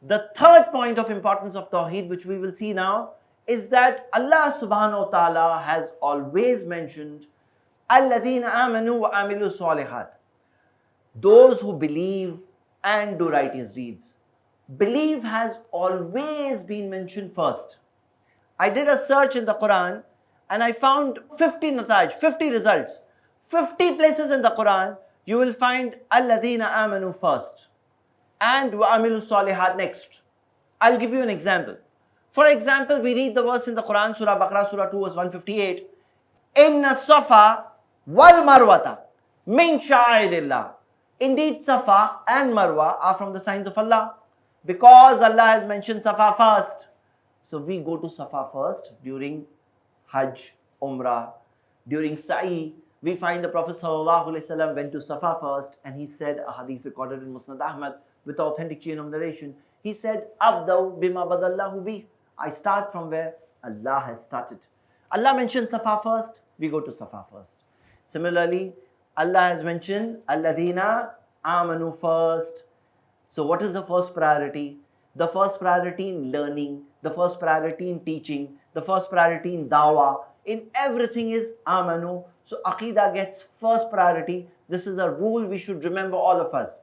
The third point of importance of Tawheed, which we will see now, is that Allah subhanahu wa ta'ala has always mentioned Alladhina amanu wa amilu salihat. Those who believe and do righteous deeds. Believe has always been mentioned first. I did a search in the Quran and I found 50 nataj, 50 results. 50 places in the Quran, you will find Alladhina amanu first and wa'amilu salihat next. I'll give you an example. For example, we read the verse in the Quran, Surah Baqarah, Surah 2, verse 158. Inna Safa wal Marwata min sha'airillah. Indeed, Safa and Marwa are from the signs of Allah. Because Allah has mentioned Safa first. So we go to Safa first during Hajj, Umrah, during Sa'i. We find the Prophet ﷺ went to Safa first and he said, a hadith recorded in Musnad Ahmad with authentic chain of narration. He said, Abdaw bima badallahu bi. I start from where Allah has started. Allah mentioned Safa first, we go to Safa first. Similarly, Allah has mentioned Alladhina amanu first. So what is the first priority? The first priority in learning, the first priority in teaching, the first priority in dawah, in everything is amanu. So Aqidah gets first priority. This is a rule we should remember, all of us.